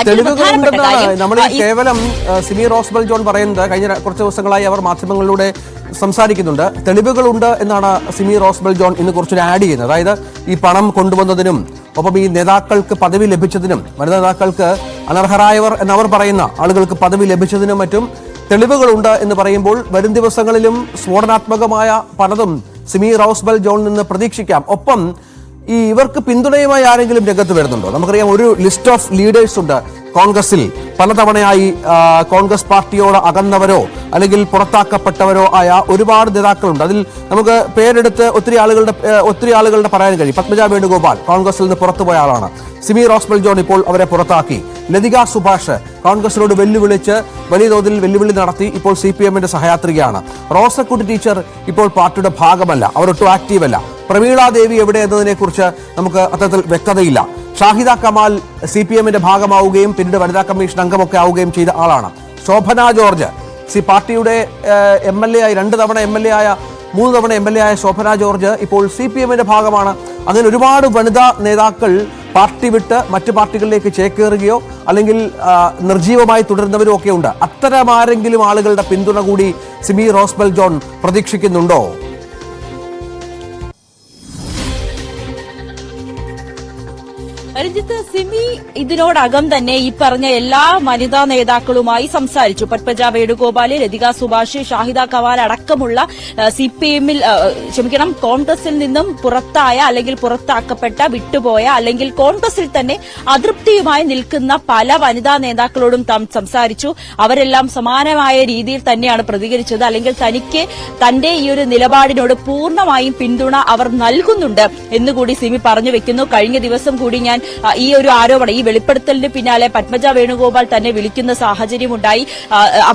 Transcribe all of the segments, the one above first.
തെളിവുകളുണ്ടെന്നാണ് നമ്മൾ കേവലം സിമി റോസ്ബൽ ജോൺ പറയുന്നത്. കഴിഞ്ഞ കുറച്ച് ദിവസങ്ങളായി അവർ മാധ്യമങ്ങളിലൂടെ സംസാരിക്കുന്നുണ്ട്. തെളിവുകളുണ്ട് എന്നാണ് സിമി റോസ്ബൽ ജോൺ ഇന്ന് കുറച്ചൊരു ആഡ് ചെയ്യുന്നത്. അതായത് ഈ പണം കൊണ്ടുവന്നതിനും ഒപ്പം ഈ നേതാക്കൾക്ക് പദവി ലഭിച്ചതിനും വനിതാ നേതാക്കൾക്ക് അനർഹരായവർ എന്നവർ പറയുന്ന ആളുകൾക്ക് പദവി ലഭിച്ചതിനും മറ്റും തെളിവുകളുണ്ട് എന്ന് പറയുമ്പോൾ വരും ദിവസങ്ങളിലും സ്ഫോടനാത്മകമായ പലതും സിമി റോസ്ബൽ ജോണിൽ നിന്ന് പ്രതീക്ഷിക്കാം. ഒപ്പം ഈ ഇവർക്ക് പിന്തുണയുമായി ആരെങ്കിലും രംഗത്ത് വരുന്നുണ്ടോ? നമുക്കറിയാം, ഒരു ലിസ്റ്റ് ഓഫ് ലീഡേഴ്സ് ഉണ്ട് കോൺഗ്രസിൽ. പലതവണയായി കോൺഗ്രസ് പാർട്ടിയോട് അകന്നവരോ അല്ലെങ്കിൽ പുറത്താക്കപ്പെട്ടവരോ ആയ ഒരുപാട് നേതാക്കളുണ്ട്. അതിൽ നമുക്ക് പേരെടുത്ത് ഒത്തിരി ആളുകളുടെ പറയാൻ കഴിയും. പത്മജ വേണുഗോപാൽ കോൺഗ്രസിൽ നിന്ന് പുറത്തുപോയ ആളാണ്. സിമി റോസ്ബൽ ജോൺ ഇപ്പോൾ അവരെ പുറത്താക്കി. ലതിക സുഭാഷ് കോൺഗ്രസിനോട് വെല്ലുവിളിച്ച് വലിയ തോതിൽ വെല്ലുവിളി നടത്തി ഇപ്പോൾ CPM-ന്റെ സഹയാത്രികയാണ്. റോസക്കുട്ടി ടീച്ചർ ഇപ്പോൾ പാർട്ടിയുടെ ഭാഗമല്ല, അവരൊട്ടും ആക്റ്റീവല്ല. പ്രമീള ദേവി എവിടെ എന്നതിനെ കുറിച്ച് നമുക്ക് അത്തരത്തിൽ വ്യക്തതയില്ല. ഷാഹിദ കമാൽ CPM-ന്റെ ഭാഗമാവുകയും പിന്നീട് വനിതാ കമ്മീഷൻ അംഗമൊക്കെ ആവുകയും ചെയ്ത ആളാണ്. ശോഭന ജോർജ് പാർട്ടിയുടെ MLA ആയി 2 തവണ MLA ആയ 3 തവണ MLA ആയ ശോഭന ജോർജ് ഇപ്പോൾ CPM-ന്റെ ഭാഗമാണ്. അങ്ങനെ ഒരുപാട് വനിതാ നേതാക്കൾ പാർട്ടി വിട്ട് മറ്റു പാർട്ടികളിലേക്ക് ചേക്കേറുകയോ അല്ലെങ്കിൽ നിർജീവമായി തുടരുന്നവരും ഒക്കെ ഉണ്ട്. അത്തരമാരെങ്കിലും ആളുകളുടെ പിന്തുണ കൂടി സിമി റോസ്ബൽ ജോൺ പ്രതീക്ഷിക്കുന്നുണ്ടോ? രഞ്ജിത്ത്, സിമി ഇതിനോടകം തന്നെ ഈ പറഞ്ഞ എല്ലാ വനിതാ നേതാക്കളുമായി സംസാരിച്ചു. പത്മജ വേണുഗോപാൽ, ലതിക സുഭാഷ്, ഷാഹിദ കമാൽ അടക്കമുള്ള CPM-ൽ കോൺഗ്രസിൽ നിന്നും പുറത്തായ അല്ലെങ്കിൽ പുറത്താക്കപ്പെട്ട, വിട്ടുപോയ അല്ലെങ്കിൽ കോൺഗ്രസിൽ തന്നെ അതൃപ്തിയുമായി നിൽക്കുന്ന പല വനിതാ നേതാക്കളോടും താൻ സംസാരിച്ചു. അവരെല്ലാം സമാനമായ രീതിയിൽ തന്നെയാണ് പ്രതികരിച്ചത്. അല്ലെങ്കിൽ തനിക്ക് തന്റെ ഈ ഒരു നിലപാടിനോട് പൂർണ്ണമായും പിന്തുണ അവർ നൽകുന്നുണ്ട് എന്നുകൂടി സിമി പറഞ്ഞു വെക്കുന്നു. കഴിഞ്ഞ ദിവസം കൂടി ഞാൻ ഈ ഒരു ആരോപണം, ഈ വെളിപ്പെടുത്തലിന് പിന്നാലെ പത്മജ വേണുഗോപാൽ തന്നെ വിളിക്കുന്ന സാഹചര്യമുണ്ടായി.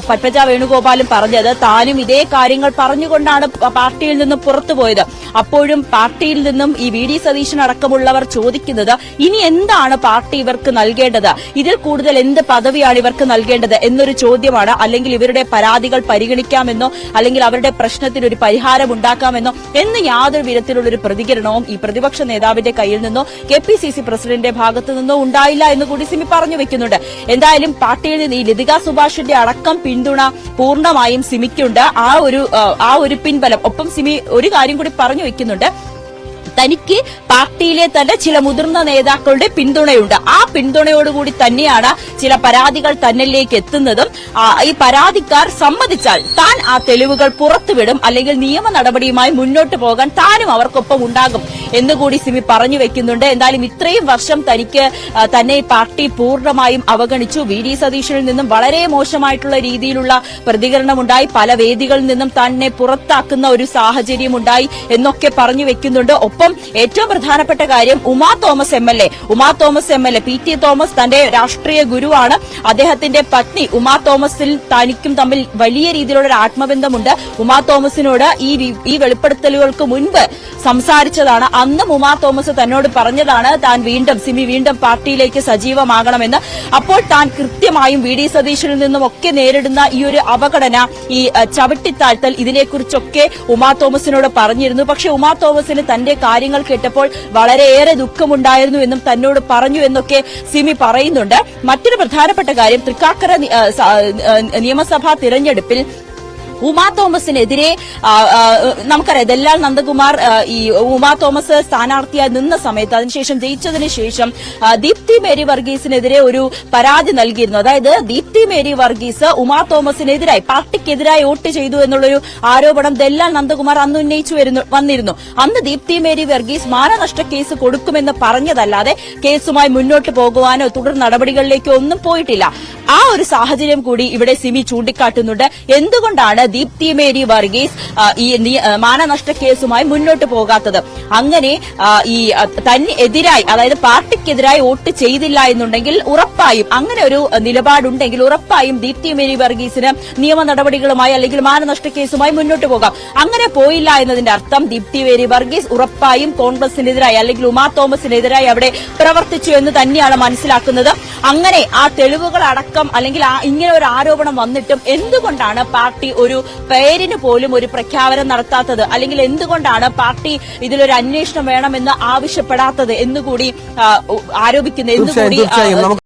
പത്മജ വേണുഗോപാലും പറഞ്ഞത് താനും ഇതേ കാര്യങ്ങൾ പറഞ്ഞുകൊണ്ടാണ് പാർട്ടിയിൽ നിന്നും പുറത്തുപോയത്. അപ്പോഴും പാർട്ടിയിൽ നിന്നും ഈ VD സതീശൻ അടക്കമുള്ളവർ ചോദിക്കുന്നത് ഇനി എന്താണ് പാർട്ടി ഇവർക്ക് നൽകേണ്ടത്, ഇതിൽ കൂടുതൽ എന്ത് പദവിയാണ് ഇവർക്ക് നൽകേണ്ടത് എന്നൊരു ചോദ്യമാണ്. അല്ലെങ്കിൽ ഇവരുടെ പരാതികൾ പരിഗണിക്കാമെന്നോ അല്ലെങ്കിൽ അവരുടെ പ്രശ്നത്തിന് ഒരു പരിഹാരം ഉണ്ടാക്കാമെന്നോ എന്ന് യാതൊരു വിധത്തിലുള്ളൊരു പ്രതികരണവും ഈ പ്രതിപക്ഷ നേതാവിന്റെ കയ്യിൽ നിന്നോ KPCC പ്രസിഡന്റ് ഭാഗത്തു നിന്നോ ഉണ്ടായില്ല എന്ന് കൂടി സിമി പറഞ്ഞു വെക്കുന്നുണ്ട്. എന്തായാലും പാർട്ടിയിൽ നിന്ന് ഈ ലതിക സുഭാഷിന്റെ അടക്കം പിന്തുണ പൂർണ്ണമായും സിമിക്കുണ്ട്. ആ ഒരു പിൻബലം. ഒപ്പം സിമി ഒരു കാര്യം കൂടി പറഞ്ഞു വെക്കുന്നുണ്ട്, തനിക്ക് പാർട്ടിയിലെ തന്നെ ചില മുതിർന്ന നേതാക്കളുടെ പിന്തുണയുണ്ട്. ആ പിന്തുണയോടുകൂടി തന്നെയാണ് ചില പരാതികൾ തന്നിലേക്ക് എത്തുന്നതും. ഈ പരാതിക്കാർ സമ്മതിച്ചാൽ താൻ ആ തെളിവുകൾ പുറത്തുവിടും, അല്ലെങ്കിൽ നിയമ നടപടിയുമായി മുന്നോട്ട് പോകാൻ താനും അവർക്കൊപ്പം ഉണ്ടാകും എന്നുകൂടി സിമി പറഞ്ഞു വെക്കുന്നുണ്ട്. എന്തായാലും ഇത്രയും വർഷം തന്നെ പാർട്ടി പൂർണ്ണമായും അവഗണിച്ചു. VD സതീശനിൽ നിന്നും വളരെ മോശമായിട്ടുള്ള രീതിയിലുള്ള പ്രതികരണമുണ്ടായി. പല വേദികളിൽ നിന്നും തന്നെ പുറത്താക്കുന്ന ഒരു സാഹചര്യമുണ്ടായി എന്നൊക്കെ പറഞ്ഞു വെക്കുന്നുണ്ട്. ഒപ്പം ഏറ്റവും പ്രധാനപ്പെട്ട കാര്യം Uma Thomas MLA PT Thomas തന്റെ രാഷ്ട്രീയ ഗുരുവാണ്. അദ്ദേഹത്തിന്റെ പത്നി ഉമാ തോമസിൽ തനിക്കും തമ്മിൽ വലിയ രീതിയിലുള്ള ഒരു ആത്മബന്ധമുണ്ട്. ഉമാ തോമസിനോട് ഈ വെളിപ്പെടുത്തലുകൾക്ക് മുൻപ് സംസാരിച്ചതാണ്. അന്നും ഉമാ തോമസ് തന്നോട് പറഞ്ഞതാണ് സിമി വീണ്ടും പാർട്ടിയിലേക്ക് സജീവമാകണമെന്ന്. അപ്പോൾ താൻ കൃത്യമായും VD സതീശനിൽ നിന്നും ഒക്കെ നേരിടുന്ന ഈ ഒരു അവഗണന, ഈ ചവിട്ടിത്താഴ്ത്തൽ, ഇതിനെക്കുറിച്ചൊക്കെ ഉമാ തോമസിനോട് പറഞ്ഞിരുന്നു. പക്ഷെ ഉമാ തോമസിന് തന്റെ കാര്യങ്ങൾ കേട്ടപ്പോൾ വളരെയേറെ ദുഃഖമുണ്ടായിരുന്നു എന്നും തന്നോട് പറഞ്ഞു എന്നൊക്കെ സിമി പറയുന്നുണ്ട്. മറ്റൊരു പ്രധാനപ്പെട്ട കാര്യം, തൃക്കാക്കര നിയമസഭാ തിരഞ്ഞെടുപ്പിൽ ഉമാ തോമസിനെതിരെ നമുക്കറിയാം, ദല്ലാൽ നന്ദകുമാർ ഈ ഉമാ തോമസ് സ്ഥാനാർത്ഥിയായി നിന്ന സമയത്ത് അതിനുശേഷം ജയിച്ചതിന് ശേഷം ദീപ്തി മേരി വർഗീസിനെതിരെ ഒരു പരാതി നൽകിയിരുന്നു. അതായത് ദീപ്തി മേരി വർഗീസ് ഉമാ തോമസിനെതിരായി, പാർട്ടിക്കെതിരായി വോട്ട് ചെയ്തു എന്നുള്ളൊരു ആരോപണം ദല്ലാൽ നന്ദകുമാർ അന്ന് ഉന്നയിച്ചു വന്നിരുന്നു. അന്ന് ദീപ്തി മേരി വർഗീസ് മാനനഷ്ട കേസ് കൊടുക്കുമെന്ന് പറഞ്ഞതല്ലാതെ കേസുമായി മുന്നോട്ട് പോകുവാനോ തുടർ നടപടികളിലേക്കോ ഒന്നും പോയിട്ടില്ല. ആ ഒരു സാഹചര്യം കൂടി ഇവിടെ സിമി ചൂണ്ടിക്കാട്ടുന്നുണ്ട്. എന്തുകൊണ്ടാണ് ദീപ്തി മേരി വർഗീസ് ഈ മാനനഷ്ട കേസുമായി മുന്നോട്ട് പോകാത്തത്? അങ്ങനെ ഈ തന്നെതിരായി, അതായത് പാർട്ടിക്കെതിരായി വോട്ട് ചെയ്തില്ല എന്നുണ്ടെങ്കിൽ ഉറപ്പായും, അങ്ങനെ ഒരു നിലപാടുണ്ടെങ്കിൽ ഉറപ്പായും ദീപ്തി മേരി വർഗീസിന് നിയമ നടപടികളുമായി അല്ലെങ്കിൽ മാനനഷ്ട കേസുമായി മുന്നോട്ട് പോകാം. അങ്ങനെ പോയില്ല എന്നതിന്റെ അർത്ഥം ദീപ്തി മേരി വർഗീസ് ഉറപ്പായും കോൺഗ്രസിനെതിരായി അല്ലെങ്കിൽ ഉമാ തോമസിനെതിരായി അവിടെ പ്രവർത്തിച്ചു എന്ന് തന്നെയാണ് മനസ്സിലാക്കുന്നത്. അങ്ങനെ ആ തെളിവുകൾ അടക്കം അല്ലെങ്കിൽ ഇങ്ങനെ ഒരു ആരോപണം വന്നിട്ടും എന്തുകൊണ്ടാണ് പാർട്ടി ഒരു പേരിന് പോലും ഒരു പ്രഖ്യാപനം നടത്താത്തത്, അല്ലെങ്കിൽ എന്തുകൊണ്ടാണ് പാർട്ടി ഇതിലൊരു അന്വേഷണം വേണമെന്ന് ആവശ്യപ്പെടാത്തത് എന്നുകൂടി ആരോപിക്കുന്നത്, എന്നുകൂടി